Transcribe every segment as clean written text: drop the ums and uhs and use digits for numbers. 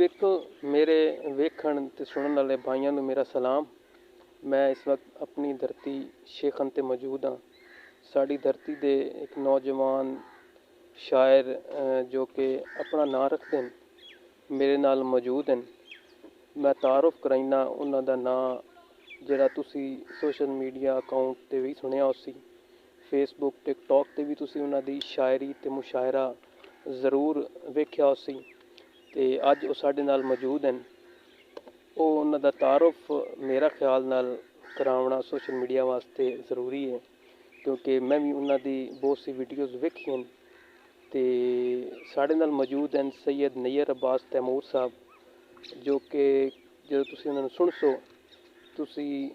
ਵੇਖੋ ਮੇਰੇ ਵੇਖਣ ਤੇ ਸੁਣਨ ਵਾਲੇ ਭਾਈਆਂ ਨੂੰ ਮੇਰਾ ਸਲਾਮ। ਮੈਂ ਇਸ ਵਕਤ ਆਪਣੀ ਧਰਤੀ ਸ਼ੇਖਨ ਤੇ ਮੌਜੂਦ ਹਾਂ। ਸਾਡੀ ਧਰਤੀ ਦੇ ਇੱਕ ਨੌਜਵਾਨ ਸ਼ਾਇਰ ਜੋ ਕਿ ਆਪਣਾ ਨਾਂ ਰੱਖਦੇ ਨੇ ਮੇਰੇ ਨਾਲ ਮੌਜੂਦ ਹਨ। ਮੈਂ ਤਾਰਫ ਕਰਾਈਨਾ ਉਹਨਾਂ ਦਾ ਨਾਂ ਜਿਹੜਾ ਤੁਸੀਂ ਸੋਸ਼ਲ ਮੀਡੀਆ ਅਕਾਊਂਟ 'ਤੇ ਵੀ ਸੁਣਿਆ ਉਸੀ ਫੇਸਬੁੱਕ ਟਿਕਟੋਕ 'ਤੇ ਵੀ ਤੁਸੀਂ ਉਹਨਾਂ ਦੀ ਸ਼ਾਇਰੀ ਅਤੇ ਮੁਸ਼ਾਇਰਾ ਜ਼ਰੂਰ ਵੇਖਿਆ ਉਸੀ ਅਤੇ ਅੱਜ ਉਹ ਸਾਡੇ ਨਾਲ ਮੌਜੂਦ ਹਨ। ਉਹ ਉਹਨਾਂ ਦਾ ਤਾਰਫ ਮੇਰਾ ਖਿਆਲ ਨਾਲ ਕਰਾਉਣਾ ਸੋਸ਼ਲ ਮੀਡੀਆ ਵਾਸਤੇ ਜ਼ਰੂਰੀ ਹੈ ਕਿਉਂਕਿ ਮੈਂ ਵੀ ਉਹਨਾਂ ਦੀ ਬਹੁਤ ਸੀ ਵੀਡੀਓਜ਼ ਵੇਖੀਆਂ ਹਨ। ਅਤੇ ਸਾਡੇ ਨਾਲ ਮੌਜੂਦ ਹਨ ਸੈਯਦ ਨਈਰ ਅਬਾਸ ਤੈਮੂਰ ਸਾਹਿਬ, ਜੋ ਕਿ ਜਦੋਂ ਤੁਸੀਂ ਉਹਨਾਂ ਨੂੰ ਸੁਣਸੋ ਤੁਸੀਂ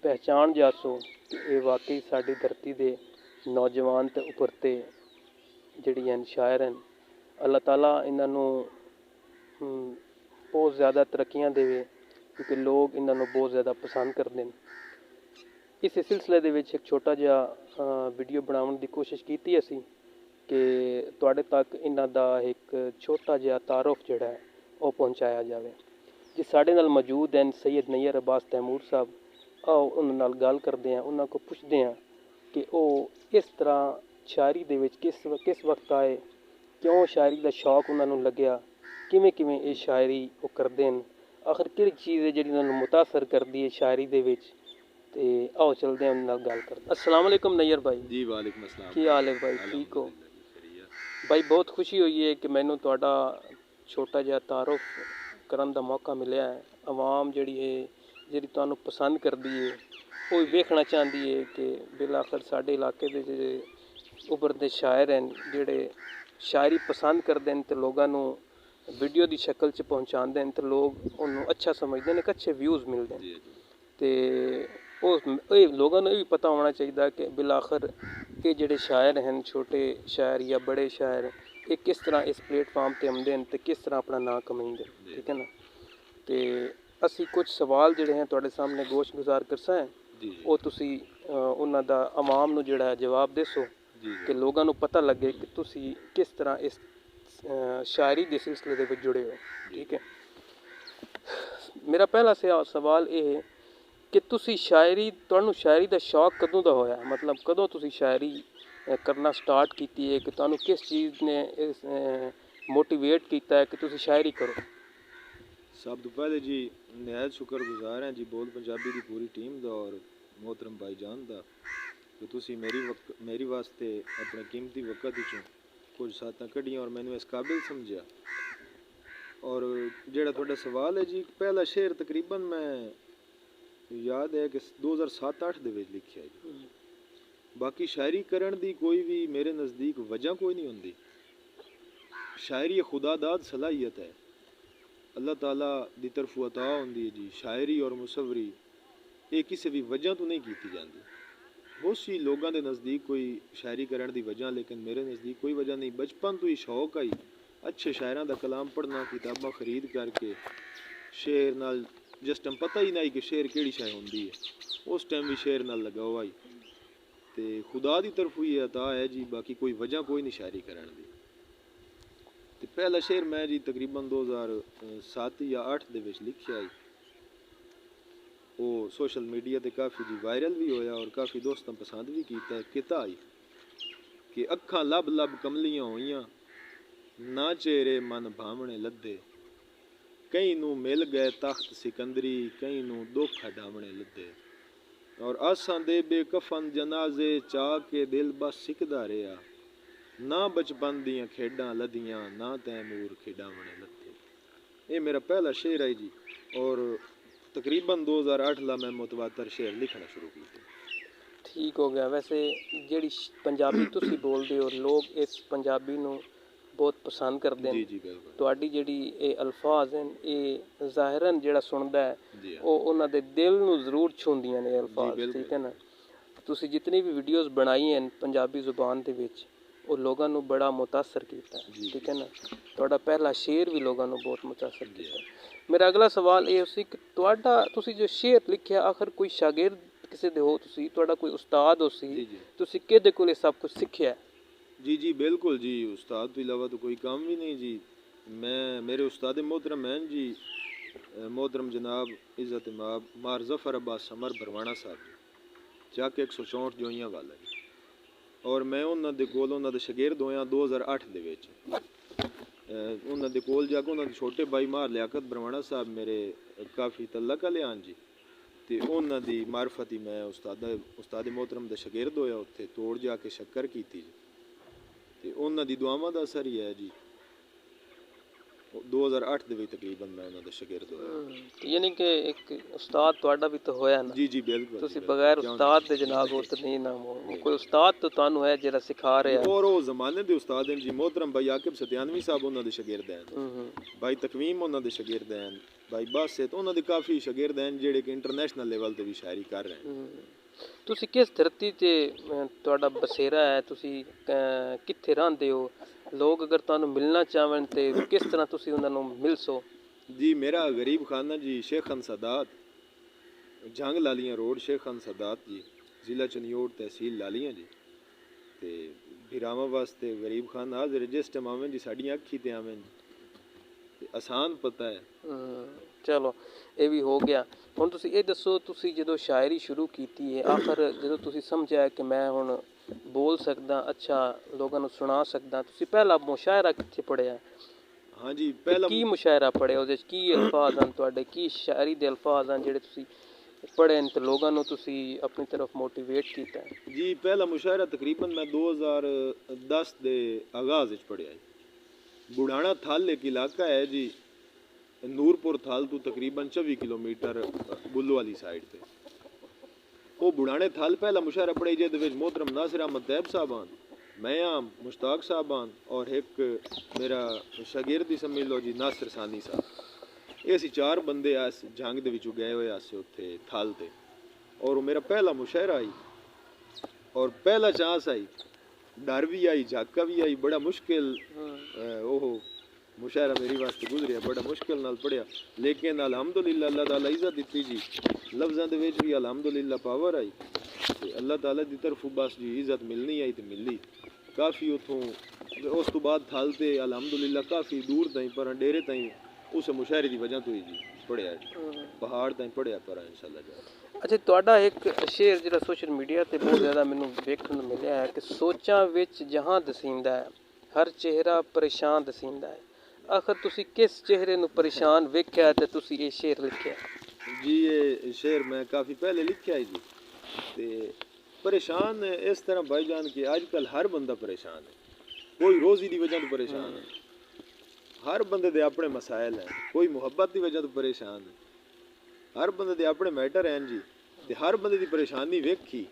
ਪਹਿਚਾਣ ਜਾਸੋ ਕਿ ਇਹ ਵਾਕਈ ਸਾਡੀ ਧਰਤੀ ਦੇ ਨੌਜਵਾਨ ਅਤੇ ਉਭਰਤੇ ਜਿਹੜੀਆਂ ਸ਼ਾਇਰ ਹਨ। ਅੱਲਾਹ ਤਾਲਾ ਇਹਨਾਂ ਨੂੰ ਬਹੁਤ ਜ਼ਿਆਦਾ ਤਰੱਕੀਆਂ ਦੇਵੇ ਕਿਉਂਕਿ ਲੋਕ ਇਹਨਾਂ ਨੂੰ ਬਹੁਤ ਜ਼ਿਆਦਾ ਪਸੰਦ ਕਰਦੇ ਨੇ। ਇਸੇ ਸਿਲਸਿਲੇ ਦੇ ਵਿੱਚ ਇੱਕ ਛੋਟਾ ਜਿਹਾ ਵੀਡੀਓ ਬਣਾਉਣ ਦੀ ਕੋਸ਼ਿਸ਼ ਕੀਤੀ ਅਸੀਂ ਕਿ ਤੁਹਾਡੇ ਤੱਕ ਇਹਨਾਂ ਦਾ ਇੱਕ ਛੋਟਾ ਜਿਹਾ ਤਾਰਫ ਜਿਹੜਾ ਹੈ ਉਹ ਪਹੁੰਚਾਇਆ ਜਾਵੇ। ਜੇ ਸਾਡੇ ਨਾਲ ਮੌਜੂਦ ਹਨ ਸੈਯਦ ਨਈਰ ਅਬਾਸ ਤੈਮੂਰ ਸਾਹਿਬ, ਆਓ ਉਹਨਾਂ ਨਾਲ ਗੱਲ ਕਰਦੇ ਹਾਂ, ਉਹਨਾਂ ਕੋਲ ਪੁੱਛਦੇ ਹਾਂ ਕਿ ਉਹ ਇਸ ਤਰ੍ਹਾਂ ਸ਼ਾਇਰੀ ਦੇ ਵਿੱਚ ਕਿਸ ਵਕਤ ਆਏ, ਕਿਉਂ ਸ਼ਾਇਰੀ ਦਾ ਸ਼ੌਕ ਉਹਨਾਂ ਨੂੰ ਲੱਗਿਆ, ਕਿਵੇਂ ਇਹ ਸ਼ਾਇਰੀ ਉਹ ਕਰਦੇ ਨੇ, ਆਖਰ ਕਿਹੜੀ ਚੀਜ਼ ਹੈ ਜਿਹੜੀ ਉਹਨਾਂ ਨੂੰ ਮੁਤਾਸਰ ਕਰਦੀ ਹੈ ਸ਼ਾਇਰੀ ਦੇ ਵਿੱਚ। ਅਤੇ ਆਓ ਚਲਦੇ ਹਾਂ ਉਹਨਾਂ ਨਾਲ ਗੱਲ ਕਰਦੇ। अस्सलाम वालेकुम नैयर भाई। जी वालेकुम अस्सलाम। ਕੀ ਹਾਲ ਹੈ ਭਾਈ, ਠੀਕ ਹੋ ਭਾਈ? ਬਹੁਤ ਖੁਸ਼ੀ ਹੋਈ ਹੈ ਕਿ ਮੈਨੂੰ ਤੁਹਾਡਾ ਛੋਟਾ ਜਿਹਾ ਤਾਰਫ ਕਰਨ ਦਾ ਮੌਕਾ ਮਿਲਿਆ ਹੈ। ਆਵਾਮ ਜਿਹੜੀ ਤੁਹਾਨੂੰ ਪਸੰਦ ਕਰਦੀ ਹੈ ਉਹ ਵੀ ਵੇਖਣਾ ਚਾਹੁੰਦੀ ਹੈ ਕਿ ਬਿਲਾਖਰ ਸਾਡੇ ਇਲਾਕੇ ਦੇ ਜਿਹੜੇ ਉਭਰਦੇ ਸ਼ਾਇਰ ਹਨ ਜਿਹੜੇ ਸ਼ਾਇਰੀ ਪਸੰਦ ਕਰਦੇ ਨੇ ਅਤੇ ਲੋਕਾਂ ਨੂੰ ਵੀਡੀਓ ਦੀ ਸ਼ਕਲ 'ਚ ਪਹੁੰਚਾਉਂਦੇ ਨੇ ਅਤੇ ਲੋਕ ਉਹਨੂੰ ਅੱਛਾ ਸਮਝਦੇ ਨੇ, ਅੱਛੇ ਵਿਊਜ਼ ਮਿਲਦੇ ਨੇ। ਅਤੇ ਇਹ ਲੋਕਾਂ ਨੂੰ ਇਹ ਵੀ ਪਤਾ ਹੋਣਾ ਚਾਹੀਦਾ ਕਿ ਬਿਲਾਖਰ ਇਹ ਜਿਹੜੇ ਸ਼ਾਇਰ ਹਨ, ਛੋਟੇ ਸ਼ਾਇਰ ਜਾਂ ਬੜੇ ਸ਼ਾਇਰ, ਇਹ ਕਿਸ ਤਰ੍ਹਾਂ ਇਸ ਪਲੇਟਫਾਰਮ 'ਤੇ ਆਉਂਦੇ ਨੇ ਅਤੇ ਕਿਸ ਤਰ੍ਹਾਂ ਆਪਣਾ ਨਾਂ ਕਮਾਉਂਦੇ ਨੇ, ਠੀਕ ਹੈ ਨਾ। ਅਤੇ ਅਸੀਂ ਕੁਝ ਸਵਾਲ ਜਿਹੜੇ ਹੈ ਤੁਹਾਡੇ ਸਾਹਮਣੇ ਗੋਸ਼ ਗੁਜ਼ਾਰ ਕਰਸਾ ਹੈ, ਉਹ ਤੁਸੀਂ ਉਹਨਾਂ ਦਾ ਆਵਾਮ ਨੂੰ ਜਿਹੜਾ ਜਵਾਬ ਦੇਸੋ ਕਿ ਲੋਕਾਂ ਨੂੰ ਪਤਾ ਲੱਗੇ ਕਿ ਤੁਸੀਂ ਕਿਸ ਤਰ੍ਹਾਂ ਇਸ ਸ਼ਾਇਰੀ ਦੇ ਸਿਲਸਿਲੇ ਦੇ ਵਿੱਚ ਜੁੜੇ ਹੋ, ਠੀਕ ਹੈ। ਮੇਰਾ ਪਹਿਲਾ ਸਵਾਲ ਇਹ ਹੈ ਕਿ ਤੁਸੀਂ ਤੁਹਾਨੂੰ ਸ਼ਾਇਰੀ ਦਾ ਸ਼ੌਕ ਕਦੋਂ ਦਾ ਹੋਇਆ, ਮਤਲਬ ਕਦੋਂ ਤੁਸੀਂ ਸ਼ਾਇਰੀ ਕਰਨਾ ਸਟਾਰਟ ਕੀਤੀ ਹੈ, ਕਿ ਤੁਹਾਨੂੰ ਕਿਸ ਚੀਜ਼ ਨੇ ਇਸ ਮੋਟੀਵੇਟ ਕੀਤਾ ਹੈ ਕਿ ਤੁਸੀਂ ਸ਼ਾਇਰੀ ਕਰੋ? ਸਭ ਤੋਂ ਪਹਿਲੇ ਜੀ ਨਿਹਾਇਤ ਸ਼ੁਕਰਗੁਜ਼ਾਰ ਹਾਂ ਜੀ ਬੋਲ ਪੰਜਾਬੀ ਦੀ ਪੂਰੀ ਟੀਮ ਦਾ ਔਰ मोहतरम भाईजान ਦਾ ਕਿ ਤੁਸੀਂ ਮੇਰੀ ਵਾਸਤੇ ਆਪਣੇ ਕੀਮਤੀ ਵਕਤ ਵਿੱਚੋਂ ਕੁਝ ਸਾਥਾਂ ਕੱਢੀਆਂ ਔਰ ਮੈਨੂੰ ਇਸ ਕਾਬਿਲ ਸਮਝਿਆ। ਔਰ ਜਿਹੜਾ ਤੁਹਾਡਾ ਸਵਾਲ ਹੈ ਜੀ, ਪਹਿਲਾ ਸ਼ੇਰ ਤਕਰੀਬਨ ਮੈਂ ਯਾਦ ਹੈ ਕਿ 2007-8 ਦੇ ਵਿੱਚ ਲਿਖਿਆ ਜੀ। ਬਾਕੀ ਸ਼ਾਇਰੀ ਕਰਨ ਦੀ ਕੋਈ ਵੀ ਮੇਰੇ ਨਜ਼ਦੀਕ ਵਜ੍ਹਾ ਕੋਈ ਨਹੀਂ ਹੁੰਦੀ। ਸ਼ਾਇਰੀ ਖੁਦਾ ਦਾਦ ਸਲਾਹੀਅਤ ਹੈ, अल्लाह ताला दी तरफों अता होंदी है जी। शायरी और मुसवरी ये किसी भी वजह तो नहीं की जाती। बहुत सी लोगों के नज़दीक कोई शायरी करने की वजह, लेकिन मेरे नज़दीक कोई वजह नहीं। बचपन तो ही शौक आई अच्छे शायरों का कलाम पढ़ना, किताबा खरीद करके शेर नाल जिस टाइम पता ही नहीं कि शेर केड़ी शाय होंदी है, उस टाइम भी शेर नाल लगा हुआ ही। तो खुदा की तरफों ही अता है जी, बाकी कोई वजह कोई नहीं शायरी करने की। तो पहला शेर मैं जी तकरीबन 2007 या 8 ਦੇ ਵਿੱਚ ਲਿਖਿਆ ਹੈ। ਉਹ ਸੋਸ਼ਲ ਮੀਡੀਆ ਤੇ ਕਾਫੀ ਜੀ ਵਾਇਰਲ ਵੀ ਹੋਇਆ ਔਰ ਕਾਫੀ ਦੋਸਤਾਂ ਪਸੰਦ ਵੀ ਕੀਤਾ। ਕਿਤਾ ਆਈ ਕਿ ਅੱਖਾਂ ਲੱਭ ਲੱਭ ਕਮਲੀਆਂ ਹੋਈਆਂ, ਨਾ ਚਿਹਰੇ ਮਨ ਭਾਵਣੇ ਲੱਦੇ, ਕਈ ਨੂੰ ਮਿਲ ਗਏ ਤਖਤ ਸਿਕੰਦਰੀ, ਕਈ ਨੂੰ ਦੁੱਖ ਹਟਾਵਣੇ ਲੱਦੇ। ਔਰ ਆਸਾਂ ਦੇ ਬੇਕਫਨ ਜਨਾਜ਼ੇ ਚਾਹ ਕੇ ਦਿਲ ਬਸ ਸਿੱਕਦਾ ਰਿਹਾ, ना बचपन दियाँ खेडां लदियाँ, ना तैमूर खिडावने लत्ते। ये मेरा पहला शेर है जी। और तकरीबन 2008 ला मैं मुतवातर शेर लिखना शुरू किया। ठीक हो गया। वैसे ਜਿਹੜੀ ਪੰਜਾਬੀ ਤੁਸੀਂ ਬੋਲਦੇ ਹੋ ਲੋਕ ਇਸ ਪੰਜਾਬੀ ਨੂੰ ਬਹੁਤ ਪਸੰਦ ਕਰਦੇ ਨੇ। ਜੀ ਬਿਲਕੁਲ। ਤੁਹਾਡੀ ਜਿਹੜੀ ਇਹ ਅਲਫਾਜ਼ ਹਨ ਇਹ ਜ਼ਾਹਿਰਨ ਜਿਹੜਾ ਸੁਣਦਾ ਹੈ ਉਹ ਉਹਨਾਂ ਦੇ ਦਿਲ ਨੂੰ ਜ਼ਰੂਰ ਛੂੰਹਦੀਆਂ ਨੇ ਅਲਫਾਜ਼, ਠੀਕ ਹੈ ਨਾ। ਤੁਸੀਂ ਜਿਤਨੀ ਵੀ ਵੀਡੀਓਜ਼ ਬਣਾਈ ਹਨ ਪੰਜਾਬੀ ਜ਼ੁਬਾਨ ਦੇ ਵਿੱਚ ਉਹ ਲੋਕਾਂ ਨੂੰ ਬੜਾ ਮੁਤਾਸਰ ਕੀਤਾ, ਠੀਕ ਹੈ ਨਾ। ਤੁਹਾਡਾ ਪਹਿਲਾ ਸ਼ੇਰ ਵੀ ਲੋਕਾਂ ਨੂੰ ਬਹੁਤ ਮੁਤਾਸਰ ਕੀਤਾ। ਮੇਰਾ ਅਗਲਾ ਸਵਾਲ ਇਹ ਸੀ ਕਿ ਤੁਸੀਂ ਜੋ ਸ਼ੇਰ ਲਿਖਿਆ ਆਖਰ ਕੋਈ ਸ਼ਾਗਿਰਦ ਕਿਸੇ ਦੇ ਹੋ, ਤੁਸੀਂ ਤੁਹਾਡਾ ਕੋਈ ਉਸਤਾਦ ਹੋ ਸੀ, ਤੁਸੀਂ ਕਿਹਦੇ ਕੋਲ ਇਹ ਸਭ ਕੁਝ ਸਿੱਖਿਆ? जी बिल्कुल जी, उस्ताद तो अलावा तो कोई काम भी नहीं जी। मैं मेरे उस्ताद मोहतरम हैं जी, मोहतरम जनाब इज़्ज़त इमाम मार ज़फ़र अब्बास समर भरवाना साहब ਚੱਕ 164 ਜੋਈਆਂ ਵਾਲਾ ਜੀ। ਔਰ ਮੈਂ ਉਹਨਾਂ ਦੇ ਕੋਲ ਉਹਨਾਂ ਦੇ ਸ਼ਾਗਿਰਦ ਹੋਇਆ 2008 ਦੇ ਵਿੱਚ। ਉਹਨਾਂ ਦੇ ਕੋਲ ਜਾ ਕੇ ਉਹਨਾਂ ਦੇ ਛੋਟੇ ਭਾਈ ਮਾਰ ਲਿਆਕਤ ਭਰਵਾਣਾ ਸਾਹਿਬ ਮੇਰੇ ਕਾਫੀ ਤਲਕ ਵਾਲੇ ਹਨ ਜੀ, ਤੇ ਉਹਨਾਂ ਦੀ ਮਾਰਫਤ ਹੀ ਮੈਂ ਉਸਤਾਦ मोहतरम ਦੇ ਸ਼ਾਗਿਰਦ ਹੋਇਆ, ਉੱਥੇ ਤੋੜ ਜਾ ਕੇ ਸ਼ੱਕਰ ਕੀਤੀ ਜੀ, ਤੇ ਉਹਨਾਂ ਦੀ ਦੁਆਵਾਂ ਦਾ ਅਸਰ ਹੀ ਹੈ ਜੀ। 2008 ਦੇ ਵਿੱਚ ਤਕਰੀਬਨ ਮੈਂ ਉਹਨਾਂ ਦਾ ਸ਼ਾਗਿਰਦ ਹੋਇਆ। ਯਾਨੀ ਕਿ ਇੱਕ ਉਸਤਾਦ ਤੁਹਾਡਾ ਵੀ ਤਾਂ ਹੋਇਆ ਨਾ? ਜੀ ਜੀ ਬਿਲਕੁਲ। ਤੁਸੀਂ ਬਗੈਰ ਉਸਤਾਦ ਦੇ ਜਨਾਬ ਉਹ ਤਾਂ ਨਹੀਂ ਨਾ ਕੋਈ ਉਸਤਾਦ ਤਾਂ ਤੁਹਾਨੂੰ ਹੈ ਜਿਹੜਾ ਸਿਖਾ ਰਿਹਾ। ਔਰ ਉਹ ਜ਼ਮਾਨੇ ਦੇ ਉਸਤਾਦ ਹਨ ਜੀ, मोहतरम भाई आकिब सत्यानवी साहब ਉਹਨਾਂ ਦੇ ਸ਼ਾਗਿਰਦ ਹਨ, ਭਾਈ ਤਕਵੀਮ ਉਹਨਾਂ ਦੇ ਸ਼ਾਗਿਰਦ ਹਨ, ਭਾਈ ਬਾਸਿਤ ਉਹਨਾਂ ਦੇ ਕਾਫੀ ਸ਼ਾਗਿਰਦ ਹਨ ਜਿਹੜੇ ਕਿ ਇੰਟਰਨੈਸ਼ਨਲ ਲੈਵਲ ਤੇ ਵੀ ਸ਼ਾਇਰੀ ਕਰ ਰਹੇ ਹਨ। ਤੁਸੀਂ ਕਿਸ ਧਰਤੀ ਤੇ ਤੁਹਾਡਾ ਬਸੇਰਾ ਹੈ? ਤੁਸੀਂ ਕਿੱਥੇ ਰਹਿੰਦੇ ਹੋ? ਲੋਕ ਅਗਰ ਤੁਹਾਨੂੰ ਮਿਲਣਾ ਚਾਹਣ ਤੇ ਕਿਸ ਤਰ੍ਹਾਂ ਤੁਸੀਂ ਉਹਨਾਂ ਨੂੰ ਮਿਲ ਸੋ? ਜੀ ਮੇਰਾ ਗਰੀਬ ਖਾਨਾ ਜੀ शेख खान सादात, जंग लालियाँ रोड, शेख खान सादात जी, ज़िला चनियोट, तहसील लालियाँ जी। तो भिरावां वास्ते गरीब खान हाज़िर जिस टाइम आवें जी, साड़ियाँ अखी ते आवें जी, आसान पता है। चलो ये भी हो गया। ਹੁਣ ਤੁਸੀਂ ਇਹ ਦੱਸੋ, ਤੁਸੀਂ ਜਦੋਂ ਸ਼ਾਇਰੀ ਸ਼ੁਰੂ ਕੀਤੀ ਹੈ, ਆਖਰ ਜਦੋਂ ਤੁਸੀਂ ਸਮਝਿਆ ਕਿ ਮੈਂ ਹੁਣ ਬੋਲ ਸਕਦਾ, ਅੱਛਾ ਲੋਕਾਂ ਨੂੰ ਸੁਣਾ ਸਕਦਾ, ਤੁਸੀਂ ਪਹਿਲਾ ਮੁਸ਼ਾਇਰਾ ਕਿੱਥੇ ਪੜ੍ਹਿਆ? हाँ जी, पहला ਕੀ ਮੁਸ਼ਾਇਰਾ ਪੜ੍ਹਿਆ? ਉਹਦੇ 'ਚ ਕੀ ਅਲਫਾਜ਼ ਹਨ ਤੁਹਾਡੇ, ਕੀ ਸ਼ਾਇਰੀ ਦੇ ਅਲਫਾਜ਼ ਹਨ ਜਿਹੜੇ ਤੁਸੀਂ ਪੜ੍ਹੇ ਤੇ ਲੋਕਾਂ ਨੂੰ ਤੁਸੀਂ ਆਪਣੀ ਤਰਫ ਮੋਟੀਵੇਟ ਕੀਤਾ? जी पहला मुशायरा तकरीबन मैं 2010 के आगाज़ ਵਿੱਚ पढ़िया जी। बुढ़ाना थाल एक इलाका है जी, नूरपुर थाल तो तकरीबन 24 किलोमीटर बुल्लू वाली साइड पे। वो बुढ़ाने थाल पहला मुशायरा पढ़े जिहदे विच मोहतरम नासिर अहमद तैयब साहबान, मैं आम मुश्ताक साहबान और एक मेरा शागिर्द ही समझ लो जी नासिर सानी साहब। ये असी 4 बंदे इस जंग दे विचों गए हुए आसे उत्थे थाल ते, और वो मेरा पहला मुशायरा आई और पहला चांस आई, डर भी आई, झाका भी आई, बड़ा मुश्किल ओहो मुशायरा मेरी वास्ते गुजरिया, बड़ा मुश्किल नाल पढ़िया, लेकिन अलहमदुलिल्लाह अल्लाह ताला इज़्ज़त दित्ती जी, लफ्ज़ां दे विच भी अलहमदुलिल्लाह पावर आई, ते अल्लाह ताला दी तरफों बस जी इज़्ज़त मिलनी आई ते मिली काफ़ी। उतों उस तो बाद थाल ते अलहमदुलिल्लाह काफ़ी दूर ताईं पर डेरे ताईं उस मुशायरे की वजह तो ही जी पढ़िया, पहाड़ ताईं पढ़िया पर इंशाअल्लाह जा। ਅੱਛਾ, ਤੁਹਾਡਾ ਇੱਕ ਸ਼ੇਰ ਜਿਹੜਾ ਸੋਸ਼ਲ ਮੀਡੀਆ ਤੇ ਬਹੁਤ ਜ਼ਿਆਦਾ ਮੈਨੂੰ ਵੇਖਣ ਨੂੰ ਮਿਲਿਆ ਹੈ ਕਿ ਸੋਚਾਂ ਵਿੱਚ ਜਹਾਂ ਦਸੀਂਦਾ ਹੈ, ਹਰ ਚਿਹਰਾ ਪਰੇਸ਼ਾਨ ਦਸੀਂਦਾ ਹੈ। ਆਖਰ ਤੁਸੀਂ ਕਿਸ ਚਿਹਰੇ ਨੂੰ ਪਰੇਸ਼ਾਨ ਵੇਖਿਆ ਤੇ ਤੁਸੀਂ ਇਹ ਸ਼ੇਰ ਲਿਖਿਆ? जी ये शेर मैं काफ़ी पहले लिखा है जी। ते परेशान इस तरह भाईजान कि अजकल हर बंदा परेशान है, कोई रोज़ी की वजह तो परेशान है, हर बंदे दे अपने मसाइल हैं, कोई मुहब्बत की वजह तो परेशान है, हर बंदे दे अपने मैटर हैं जी। ते हर बंदे की परेशानी वेखी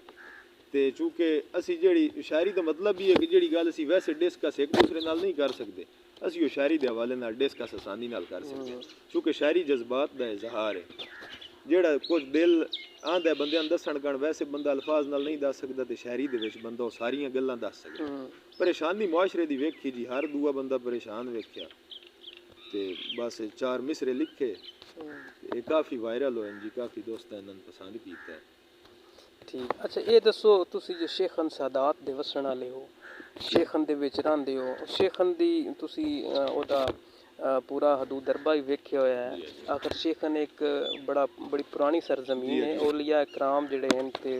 ते चूँकि असी जेड़ी शायरी का मतलब भी है कि जेड़ी गल असी वैसे डिस्कस एक दूसरे नाल नहीं कर सकते, असी वो शायरी के हवाले नाल डिस्कस आसानी नाल कर सकते हैं, क्योंकि शायरी जज्बात का इजहार है। जेड़ा कुछ दिल आंदा बंदे दसन कण वैसे बंदा अल्फाज नाल नहीं दस सकता, तो शायरी दे विच बंदा वो सारियां गल्लां दस सकदा। परेशानी मुआशरे दी वेखी जी, हर दूआ बंदा परेशान वेख्या ते बस 4 मिसरे लिखे, ये काफ़ी वायरल होए जी, काफ़ी दोस्तां इन्हां पसंद कीता है। ठीक, अच्छा ये दसो तुसी जो शेख खान सादात दे वसण वाले हो, शेख खान दे विच रहंदे हो, शेख खान दी तुसी ओदा पूरा हदूद दरबा ही वेख्या होया है। आखिर शेख खान एक बड़ी पुरानी सरजमीन है, औलिया इकराम जिहड़े हैं ते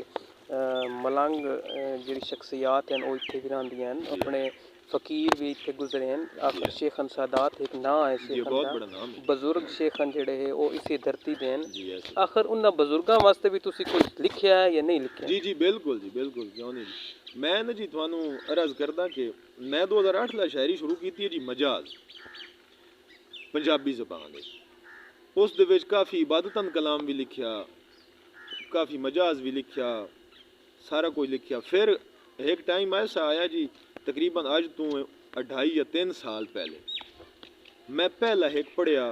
मलंग जिहड़ी शख्सियात हैं वो इत्थे भी रहिंदियां हैं, अपने फकीर भी इत्थे गुजरे हैं। आखिर शेख खान सादात एक नाम है शेख खान दा, बजुर्ग शेख खान जिहड़े है वो इसी धरती दे हैं। आखिर उन्हां बजुर्गां वास्ते भी तुसी कुछ लिखिया है या नहीं लिखिया? जी जी बिल्कुल जी बिल्कुल, क्यों नहीं। मैं ना जी तुहानू अर्ज करदा कि मैं 2008 ला शायरी शुरू की है जी, मजाज पंजाबी ज़बान है, उस दे विच काफ़ी इबादतन कलाम भी लिखिया, काफ़ी मजाज भी लिखिया, सारा कुछ लिखिया। फिर एक टाइम ऐसा आया जी, तकरीबन अज तो 2.5 या 3 साल पहले मैं पहला एक पढ़िया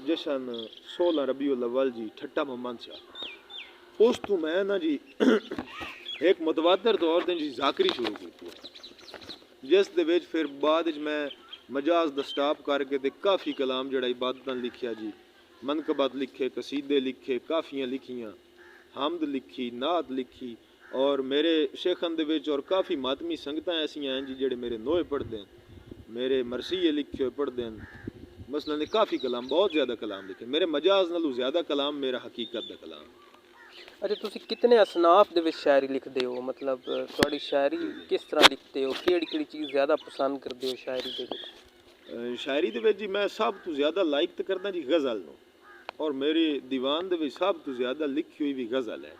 जशन 16 रबीउल अव्वल जी, ठट्टा मोहम्मद शाह। उस तो मैं ना जी एक मुतवातर तौर पर जी जाकरी शुरू की, जिस दे विच फिर बाद विच मैं मजाज दा स्टाप करके ते काफ़ी कलाम जड़ा इबादतां लिखिया जी, मनकबत लिखे, कसीदे लिखे, काफ़ियाँ लिखियाँ, हमद लिखी, नात लिखी, और मेरे शेखन दे विच और काफ़ी मातमी संगतां ऐसियां हैं जी जेड़े मेरे नोए पढ़ते हैं, मेरे मरसिये लिखे हुए पढ़ते हैं, मसलन काफ़ी कलाम, बहुत ज़्यादा कलाम लिखे। मेरे मजाज नालों ज़्यादा कलाम मेरा हकीकत का कलाम। अच्छा, तुसी कितने असनाफ दे विच शायरी लिखदे हो? मतलब तुहाड़ी शायरी किस तरह लिखते हो? केड़ी चीज़ ज़्यादा पसंद करदे हो शायरी दे विच? शायरी दे विच जी मैं सब तो ज़्यादा लाइक तो करदा जी गज़ल नूं, और मेरी दीवान दे विच सब तो ज़्यादा लिखी हुई भी गज़ल है।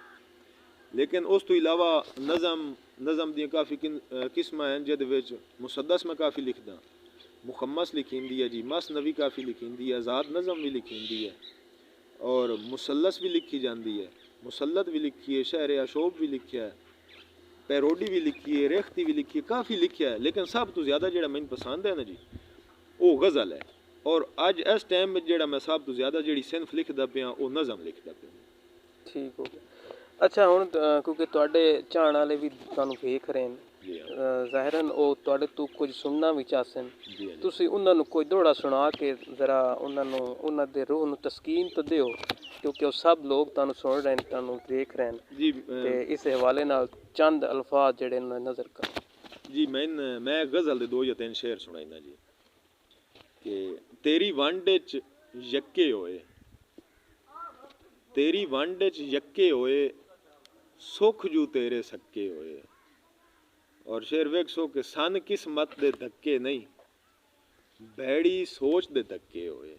लेकिन उस तो इलावा नज़म दी काफ़ी किस्मां हैं जिहदे विच मुसद्दस मैं काफ़ी लिखदा, मुखम्मस लिखींदी है जी, मसनवी काफ़ी लिखींदी है, आज़ाद नज़म भी लिखींदी है, और मुसल्लस भी लिखी जाती है, मुसल्लत भी लिखी है, शहर अशोब भी लिखा है, पैरोडी भी लिखी है, रेख्ती भी लिखी है, काफ़ी लिखा है। लेकिन सब तो ज़्यादा जो मैंने पसंद है ना जी, वो गज़ल है। और अज इस टाइम में जो मैं सब तो ज़्यादा जी सिंफ लिखता पाया वो नज़म लिखता पाया। ठीक हो गया। अच्छा, हुण क्योंकि तुहाडे चाहण वाले भी तुहानूं वेख रहे हैं, जी हाँ ज़ाहिरन वो तुहाडे तो कुछ सुनना भी चाहते हैं। जी हाँ ਤੁਸੀਂ ਉਹਨਾਂ ਨੂੰ ਕੋਈ ਦੋੜਾ ਸੁਣਾ ਕੇ ਜ਼ਰਾ ਉਹਨਾਂ ਦੇ ਰੂਹ ਨੂੰ ਤਸਕੀਨ ਤਾਂ ਦਿਓ, ਕਿਉਂਕਿ ਉਹ ਸਭ ਲੋਕ ਤੁਹਾਨੂੰ ਸੁਣ ਰਹੇ ਨੇ, ਤੁਹਾਨੂੰ ਦੇਖ ਰਹੇ ਨੇ, जी ਤੇ ਇਸ ਹਵਾਲੇ ਨਾਲ ਚੰਦ ਅਲਫਾਜ਼ ਜਿਹੜੇ ਨੇ ਨਜ਼ਰ ਕਰ। जी मैं गज़ल दे 2 या 3 शेर सुनाइना जी कि तेरी वंड च यक्के होए, तेरी वंड च यक्के होए, सुख जू तेरे सक्के होए। और शेर वेखो कि सन किस्मत दे धक्के नहीं, भैड़ी सोच दे धक्के होए।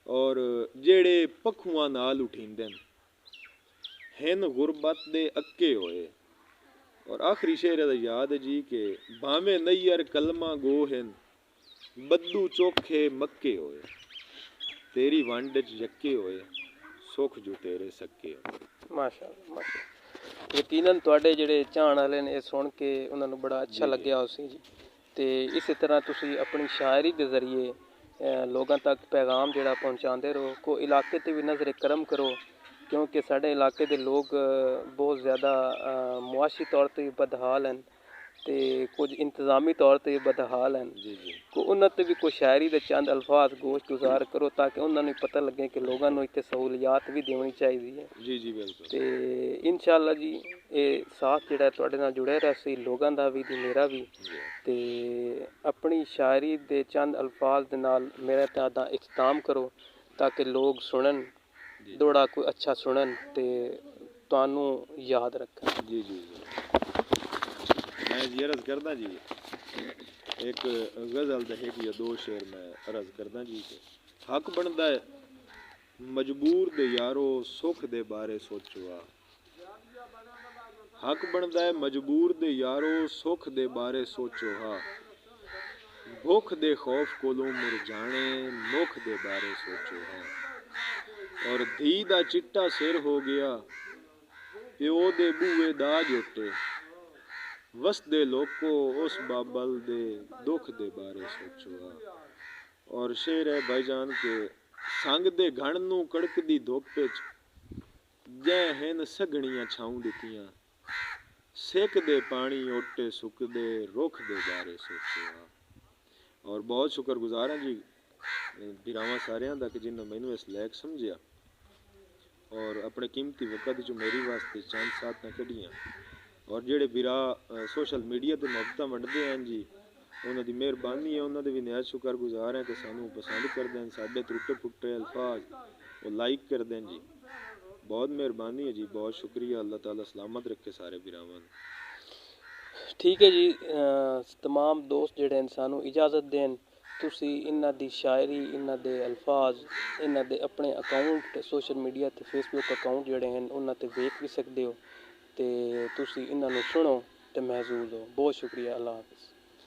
और जेड़े पखुआं नाल उठींदे हिन गुरबत दे अक्के होए। और आखिरी शेर दा याद है जी कि भावें नैयर कलमा गो हिन, बद्दू चोखे मक्के होए, तेरी वंड च यक्के होए, सुख जो तेरे सक्के होए। माशाअल्लाह माशाअल्लाह। यकीनन तुहाडे ਜਿਹੜੇ ਚਾਹਣ ਵਾਲੇ ਨੇ ਇਹ ਸੁਣ ਕੇ ਉਹਨਾਂ ਨੂੰ ਬੜਾ ਅੱਛਾ ਲੱਗਿਆ ਉਸੇ ਜੀ। ਤੇ ਇਸੇ ਤਰ੍ਹਾਂ ਤੁਸੀਂ ਆਪਣੀ ਸ਼ਾਇਰੀ ਦੇ ਜ਼ਰੀਏ ਲੋਕਾਂ ਤੱਕ ਪੈਗਾਮ ਜਿਹੜਾ ਪਹੁੰਚਾਉਂਦੇ ਰਹੋ। ਕੋਈ ਇਲਾਕੇ ਤੇ ਵੀ ਨਜ਼ਰ ਕਰਮ ਕਰੋ, ਕਿਉਂਕਿ ਸਾਡੇ ਇਲਾਕੇ ਦੇ ਲੋਕ ਬਹੁਤ ਜ਼ਿਆਦਾ ਮੁਆਸ਼ੀ ਤੌਰ 'ਤੇ ਬਦਹਾਲ ਹਨ ਤੇ ਕੁਝ ਇੰਤਜ਼ਾਮੀ ਤੌਰ 'ਤੇ ਬਦਹਾਲ ਹਨ। जी जी ਕੋ ਉਹਨਾਂ 'ਤੇ ਵੀ ਕੋਈ ਸ਼ਾਇਰੀ ਦੇ ਚੰਦ ਅਲਫਾਜ਼ ਗੋਸ਼ ਗੁਜ਼ਾਰ ਕਰੋ ਤਾਂ ਕਿ ਉਹਨਾਂ ਨੂੰ ਪਤਾ ਲੱਗੇ ਕਿ ਲੋਕਾਂ ਨੂੰ ਇੱਥੇ ਸਹੂਲੀਅਤ ਵੀ ਦੇਣੀ ਚਾਹੀਦੀ ਹੈ। जी जी बिल्कुल। ਤੇ ਇਨਸ਼ਾਅੱਲਾ ਜੀ ਇਹ ਸਾਥ ਜਿਹੜਾ ਤੁਹਾਡੇ ਨਾਲ ਜੁੜਿਆ ਰਿਹਾ ਸੀ, ਲੋਕਾਂ ਦਾ ਵੀ ਤੇ ਮੇਰਾ ਵੀ। जी ਤੇ ਆਪਣੀ ਸ਼ਾਇਰੀ ਦੇ ਚੰਦ ਅਲਫਾਜ਼ ਦੇ ਨਾਲ ਮੇਰੇ ਤਾਂ ਦਾ ਇਖਤਾਮ ਕਰੋ ਤਾਂ ਕਿ ਲੋਕ ਸੁਣਨ, जी ਥੋੜਾ ਕੋਈ ਅੱਛਾ ਸੁਣਨ ਤੇ ਤੁਹਾਨੂੰ ਯਾਦ ਰੱਖਣ। जी जी मैं जी अर्ज करदा जी एक गज़ल दे एक या 2 शेर मैं अर्ज करदा जी कि हक बनदा है मजबूर दे यारो सुख दे बारे सोचो आ, हक बनदा है मजबूर दे यारो सुख दे बारे सोचो हा, भुख दे खौफ कोलों मुरझाने मुख दे बारे सोचो हा। और धी दा चिट्टा सिर हो गया, प्यो दे बूए दाज उट्टे, वसदे लोको उस बाबल दे दुख दे बारे सोचो आ। और शेर है भाईजान के संग दे घण नू कड़कदी धुप च जै हिन सगणियां छाऊं दितियां, सिक दे पानी ओटे सुकदे रुख दे बारे सोचो आ। और बहुत शुक्रगुजार हैं जी बिरावां सारियां दा कि जिन्होंने मैनू इस लायक समझिया और अपने कीमती वक्त जो मेरी वास्ते चंद साथ न कढ़ियां। और जेड़े बिरा सोशल मीडिया ते मुहब्बतां वंडदे हैं जी, उन्हां दी मेहरबानी है, उन्हां दे भी नहायत शुक्रगुजार हैं कि सानू पसंद करदे हैं, साडे त्रुटे फुटे अल्फाज वो लाइक करदे हैं जी। बहुत मेहरबानी है जी, बहुत शुक्रिया। अल्लाह ताला सलामत रखे सारे बिरावां नूं। ठीक है जी, तमाम दोस्त ਜਿਹੜੇ ਸਾਨੂੰ ਇਜਾਜ਼ਤ ਦੇਣ, ਤੁਸੀਂ ਇਹਨਾਂ ਦੀ ਸ਼ਾਇਰੀ, ਇਹਨਾਂ ਦੇ ਅਲਫਾਜ਼, ਇਹਨਾਂ ਦੇ ਆਪਣੇ ਅਕਾਊਂਟ ਸੋਸ਼ਲ ਮੀਡੀਆ ਤੇ ਫੇਸਬੁੱਕ ਅਕਾਊਂਟ ਜਿਹੜੇ ਹਨ ਉਹਨਾਂ ਤੇ ਵੇਖ ਵੀ ਸਕਦੇ ਹੋ ਤੇ ਤੁਸੀਂ ਇਹਨਾਂ ਨੂੰ ਸੁਣੋ ਤੇ ਮਹਿਜ਼ੂਜ਼ ਹੋ। ਬਹੁਤ ਸ਼ੁਕਰੀਆ। ਅੱਲਾਹ ਹਾਫਿਜ਼।